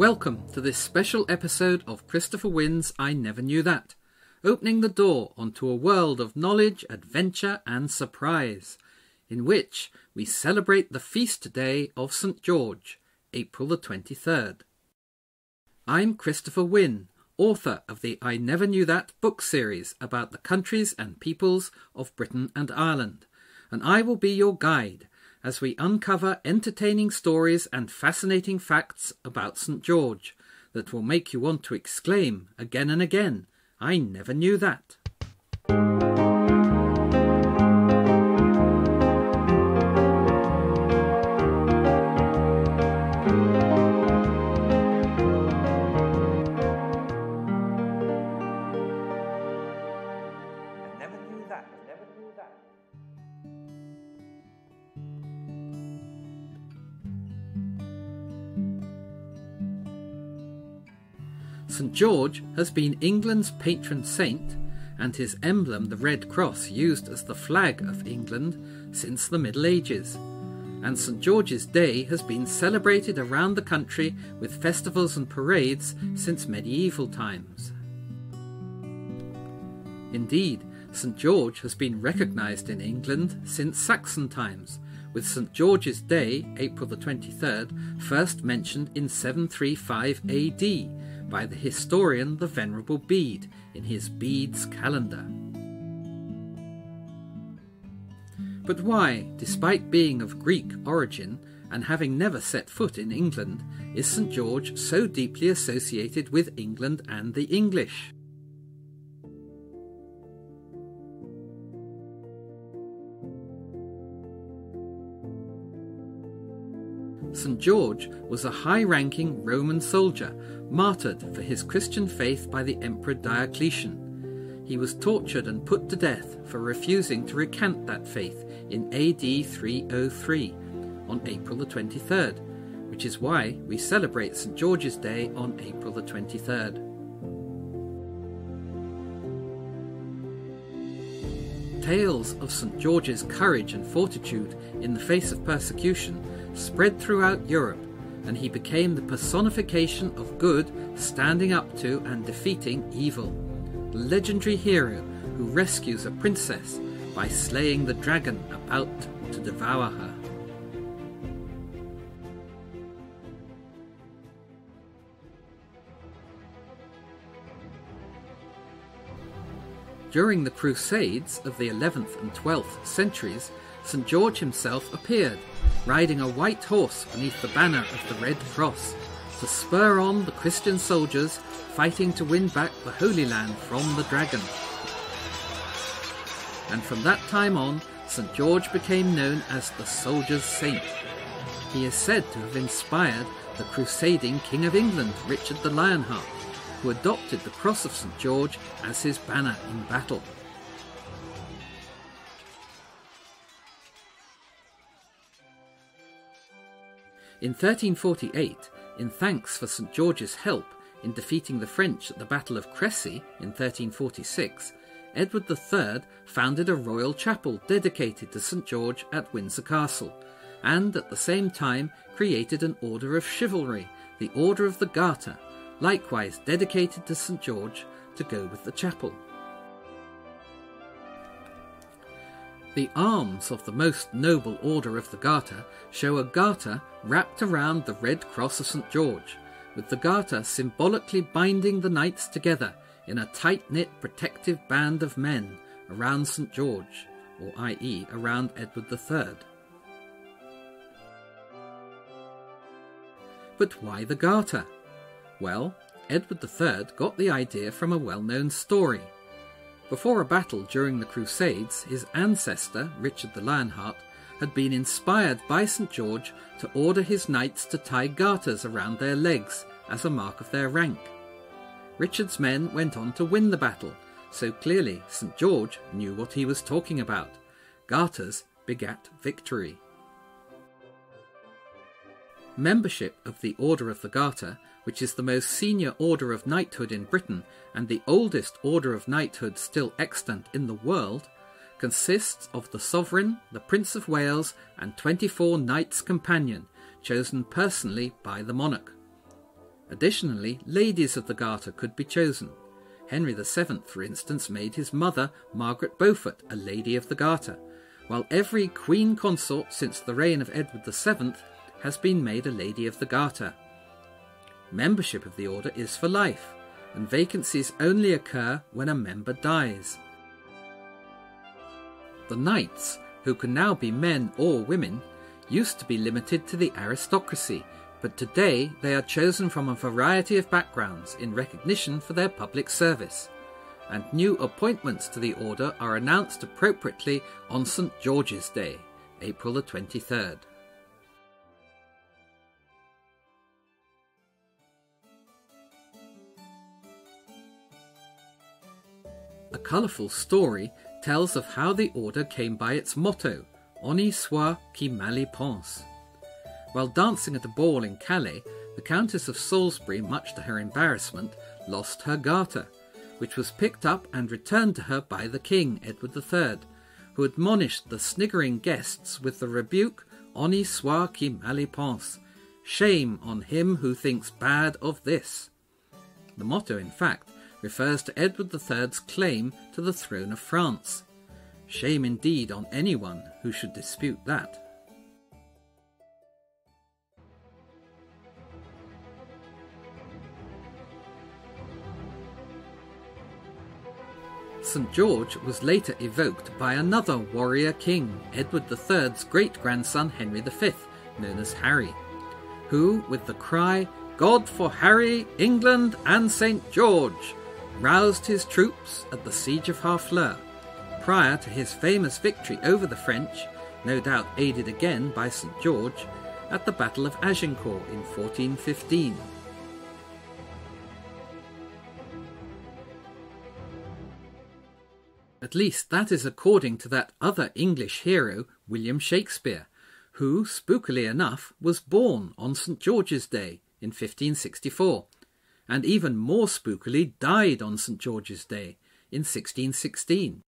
Welcome to this special episode of Christopher Winn's I Never Knew That, opening the door onto a world of knowledge, adventure and surprise, in which we celebrate the feast day of St. George, April the 23rd. I'm Christopher Winn, author of the I Never Knew That book series about the countries and peoples of Britain and Ireland, and I will be your guide as we uncover entertaining stories and fascinating facts about St. George that will make you want to exclaim again and again, I never knew that. St. George has been England's patron saint, and his emblem, the Red Cross, used as the flag of England since the Middle Ages. And St. George's Day has been celebrated around the country with festivals and parades since medieval times. Indeed, St. George has been recognised in England since Saxon times, with St. George's Day, April the 23rd, first mentioned in 735 AD, by the historian the Venerable Bede in his Bede's Calendar. But why, despite being of Greek origin and having never set foot in England, is St. George so deeply associated with England and the English? St. George was a high-ranking Roman soldier, martyred for his Christian faith by the Emperor Diocletian. He was tortured and put to death for refusing to recant that faith in AD 303 on April the 23rd, which is why we celebrate St. George's Day on April the 23rd. Tales of St. George's courage and fortitude in the face of persecution spread throughout Europe, and he became the personification of good standing up to and defeating evil, the legendary hero who rescues a princess by slaying the dragon about to devour her. During the Crusades of the 11th and 12th centuries, St. George himself appeared, riding a white horse beneath the banner of the Red Cross, to spur on the Christian soldiers fighting to win back the Holy Land from the dragon. And from that time on, St. George became known as the Soldiers' Saint. He is said to have inspired the crusading King of England, Richard the Lionheart, who adopted the cross of St. George as his banner in battle. In 1348, in thanks for St. George's help in defeating the French at the Battle of Crécy in 1346, Edward III founded a royal chapel dedicated to St. George at Windsor Castle, and at the same time created an order of chivalry, the Order of the Garter, likewise dedicated to St. George, to go with the chapel. The arms of the most noble Order of the Garter show a garter wrapped around the Red Cross of St. George, with the garter symbolically binding the knights together in a tight-knit protective band of men around St. George, or i.e. around Edward III. But why the garter? Well, Edward III got the idea from a well-known story. Before a battle during the Crusades, his ancestor, Richard the Lionheart, had been inspired by St. George to order his knights to tie garters around their legs as a mark of their rank. Richard's men went on to win the battle, so clearly St. George knew what he was talking about. Garters begat victory. Membership of the Order of the Garter, which is the most senior order of knighthood in Britain and the oldest order of knighthood still extant in the world, consists of the Sovereign, the Prince of Wales, and 24 Knights Companion, chosen personally by the monarch. Additionally, ladies of the Garter could be chosen. Henry VII, for instance, made his mother, Margaret Beaufort, a Lady of the Garter, while every Queen Consort since the reign of Edward VII has been made a Lady of the Garter. Membership of the order is for life, and vacancies only occur when a member dies. The knights, who can now be men or women, used to be limited to the aristocracy, but today they are chosen from a variety of backgrounds in recognition for their public service, and new appointments to the order are announced appropriately on St. George's Day, April the 23rd. A colourful story tells of how the order came by its motto, Honi soit qui mal y pense. While dancing at a ball in Calais, the Countess of Salisbury, much to her embarrassment, lost her garter, which was picked up and returned to her by the King, Edward III, who admonished the sniggering guests with the rebuke, Honi soit qui mal y pense, shame on him who thinks bad of this. The motto, in fact, refers to Edward III's claim to the throne of France. Shame indeed on anyone who should dispute that. St. George was later evoked by another warrior king, Edward III's great-grandson Henry V, known as Harry, who, with the cry, "God for Harry, England and St. George," roused his troops at the siege of Harfleur, prior to his famous victory over the French, no doubt aided again by St. George, at the Battle of Agincourt in 1415. At least that is according to that other English hero, William Shakespeare, who, spookily enough, was born on St. George's Day in 1564, and even more spookily died on St. George's Day in 1616.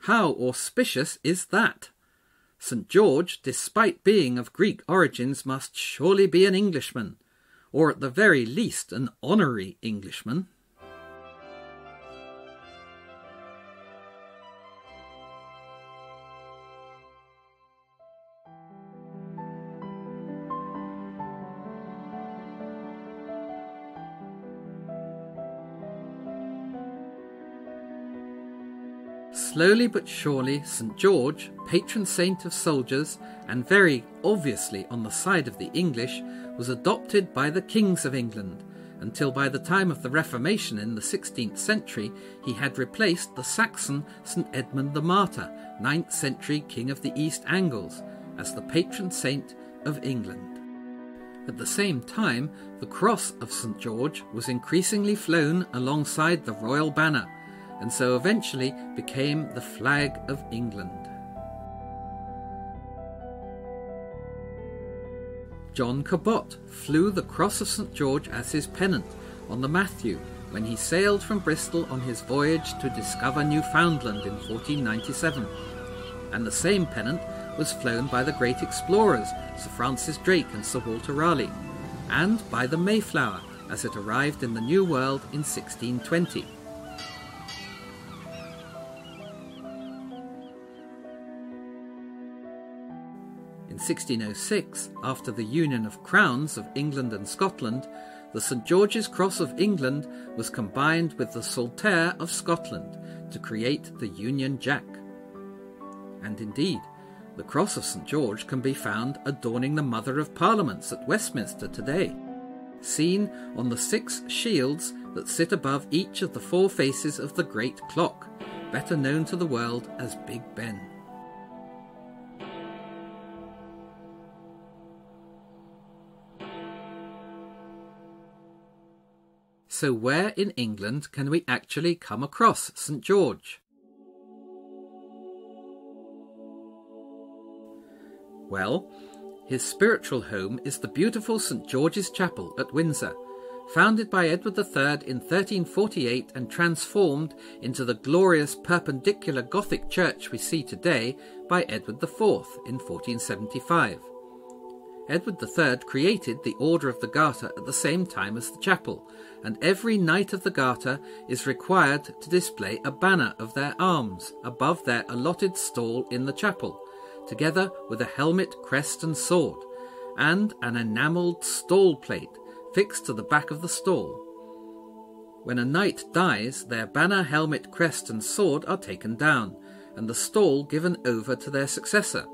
How auspicious is that? St. George, despite being of Greek origins, must surely be an Englishman, or at the very least an honorary Englishman. Slowly but surely, St. George, patron saint of soldiers, and very obviously on the side of the English, was adopted by the kings of England, until by the time of the Reformation in the 16th century he had replaced the Saxon St. Edmund the Martyr, 9th century king of the East Angles, as the patron saint of England. At the same time, the cross of St. George was increasingly flown alongside the royal banner, and so eventually became the flag of England. John Cabot flew the cross of St. George as his pennant on the Matthew when he sailed from Bristol on his voyage to discover Newfoundland in 1497, and the same pennant was flown by the great explorers Sir Francis Drake and Sir Walter Raleigh, and by the Mayflower as it arrived in the New World in 1620. In 1606, after the union of crowns of England and Scotland, the St. George's Cross of England was combined with the Saltire of Scotland to create the Union Jack. And indeed, the Cross of St. George can be found adorning the Mother of Parliaments at Westminster today, seen on the 6 shields that sit above each of the 4 faces of the Great Clock, better known to the world as Big Ben. So where in England can we actually come across St. George? Well, his spiritual home is the beautiful St. George's Chapel at Windsor, founded by Edward III in 1348 and transformed into the glorious perpendicular Gothic church we see today by Edward IV in 1475. Edward III created the Order of the Garter at the same time as the chapel, and every Knight of the Garter is required to display a banner of their arms above their allotted stall in the chapel, together with a helmet, crest and sword, and an enamelled stall plate fixed to the back of the stall. When a knight dies, their banner, helmet, crest and sword are taken down, and the stall given over to their successor,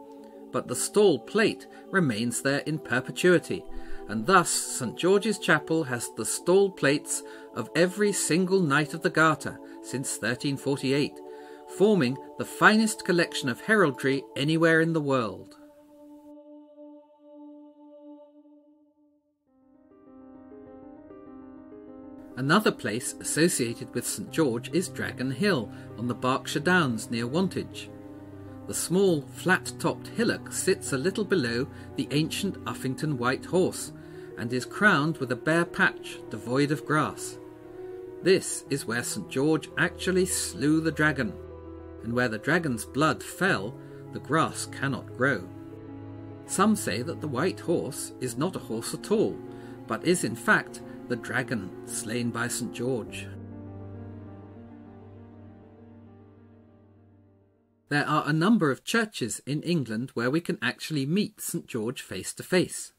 but the stall plate remains there in perpetuity, and thus St George's Chapel has the stall plates of every single Knight of the Garter since 1348, forming the finest collection of heraldry anywhere in the world. Another place associated with St George is Dragon Hill on the Berkshire Downs near Wantage. The small, flat-topped hillock sits a little below the ancient Uffington White Horse and is crowned with a bare patch devoid of grass. This is where St George actually slew the dragon, and where the dragon's blood fell, the grass cannot grow. Some say that the White Horse is not a horse at all, but is in fact the dragon slain by St George. There are a number of churches in England where we can actually meet St George face to face.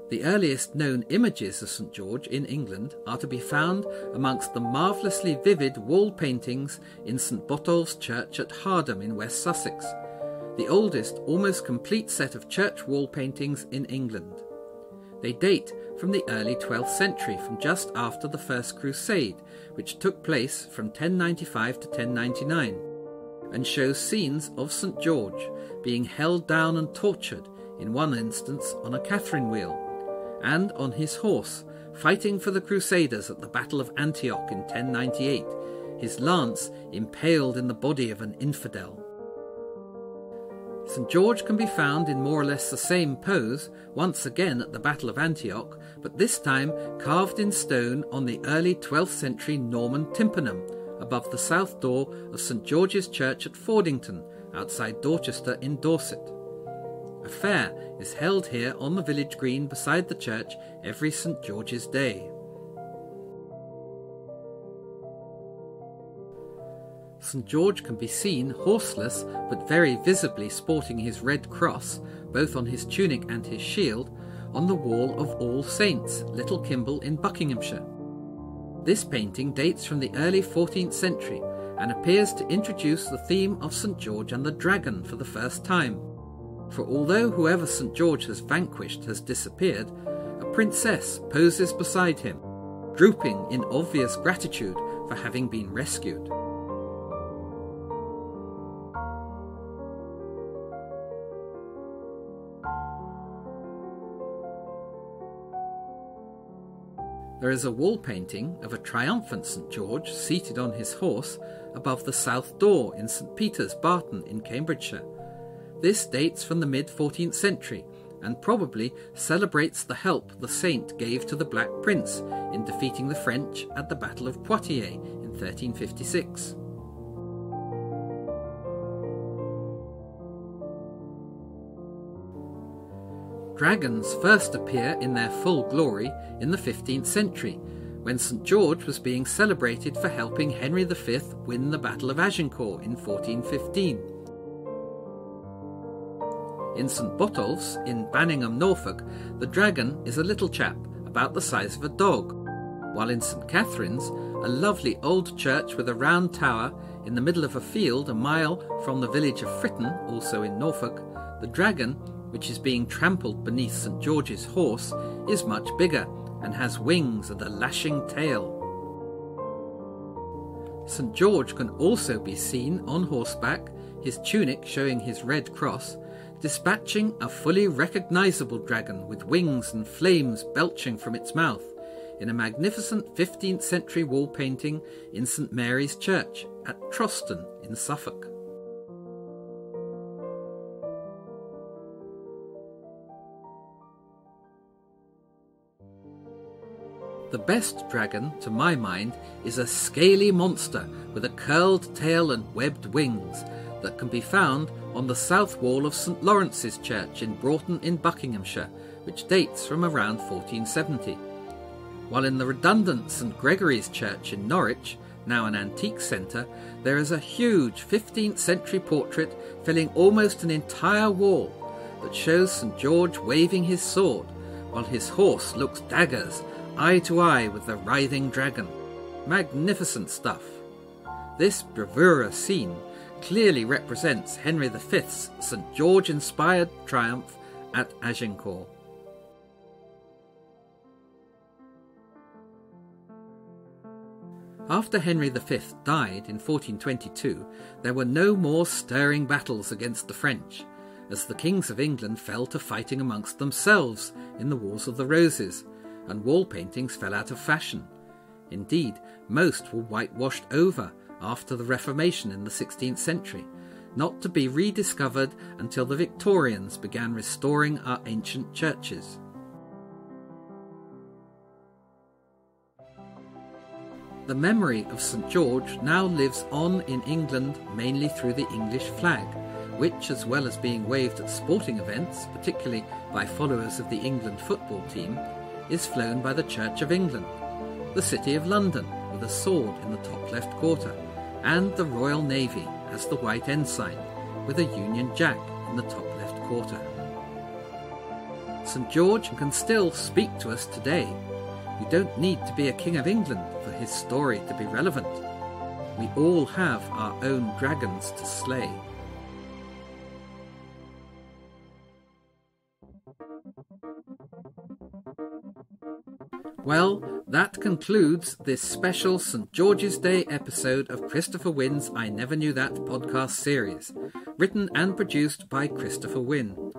The earliest known images of St George in England are to be found amongst the marvellously vivid wall paintings in St Botolph's church at Hardham in West Sussex, the oldest almost complete set of church wall paintings in England. They date from the early 12th century, from just after the First Crusade, which took place from 1095 to 1099, and shows scenes of St George being held down and tortured, in one instance on a Catherine wheel, and on his horse, fighting for the Crusaders at the Battle of Antioch in 1098, his lance impaled in the body of an infidel. St George can be found in more or less the same pose once again at the Battle of Antioch, but this time carved in stone on the early 12th century Norman tympanum above the south door of St George's Church at Fordington, outside Dorchester in Dorset. A fair is held here on the village green beside the church every St George's Day. St George can be seen horseless but very visibly sporting his red cross, both on his tunic and his shield, on the wall of All Saints, Little Kimble in Buckinghamshire. This painting dates from the early 14th century and appears to introduce the theme of St George and the dragon for the first time. For although whoever St George has vanquished has disappeared, a princess poses beside him, drooping in obvious gratitude for having been rescued. There is a wall painting of a triumphant St George seated on his horse above the south door in St Peter's, Barton in Cambridgeshire. This dates from the mid-14th century and probably celebrates the help the saint gave to the Black Prince in defeating the French at the Battle of Poitiers in 1356. Dragons first appear in their full glory in the 15th century, when St George was being celebrated for helping Henry V win the Battle of Agincourt in 1415. In St Botolph's, in Banningham, Norfolk, the dragon is a little chap about the size of a dog, while in St Catherine's, a lovely old church with a round tower in the middle of a field a mile from the village of Fritton, also in Norfolk, the dragon, which is being trampled beneath St George's horse, is much bigger and has wings and a lashing tail. St George can also be seen on horseback, his tunic showing his red cross, dispatching a fully recognisable dragon with wings and flames belching from its mouth, in a magnificent 15th century wall painting in St Mary's Church at Troston in Suffolk. The best dragon, to my mind, is a scaly monster with a curled tail and webbed wings that can be found on the south wall of St Lawrence's Church in Broughton in Buckinghamshire, which dates from around 1470. While in the redundant St Gregory's Church in Norwich, now an antique centre, there is a huge 15th century portrait filling almost an entire wall that shows St George waving his sword, while his horse looks daggers, eye to eye with the writhing dragon. Magnificent stuff. This bravura scene clearly represents Henry V's St George-inspired triumph at Agincourt. After Henry V died in 1422, there were no more stirring battles against the French, as the kings of England fell to fighting amongst themselves in the Wars of the Roses, and wall paintings fell out of fashion. Indeed, most were whitewashed over after the Reformation in the 16th century, not to be rediscovered until the Victorians began restoring our ancient churches. The memory of St George now lives on in England mainly through the English flag, which, as well as being waved at sporting events, particularly by followers of the England football team, is flown by the Church of England, the City of London with a sword in the top left quarter, and the Royal Navy as the white ensign with a Union Jack in the top left quarter. St George can still speak to us today. You don't need to be a King of England for his story to be relevant. We all have our own dragons to slay. Well, that concludes this special St George's Day episode of Christopher Winn's I Never Knew That podcast series, written and produced by Christopher Winn.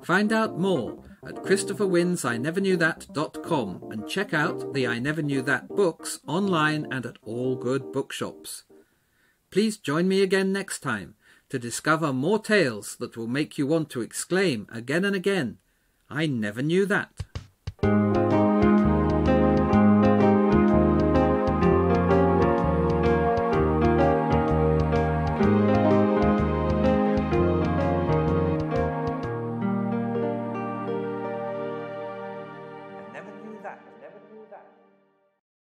Find out more at ChristopherWinnsIneverKnewThat.com and check out the I Never Knew That books online and at all good bookshops. Please join me again next time to discover more tales that will make you want to exclaim again and again, I never knew that.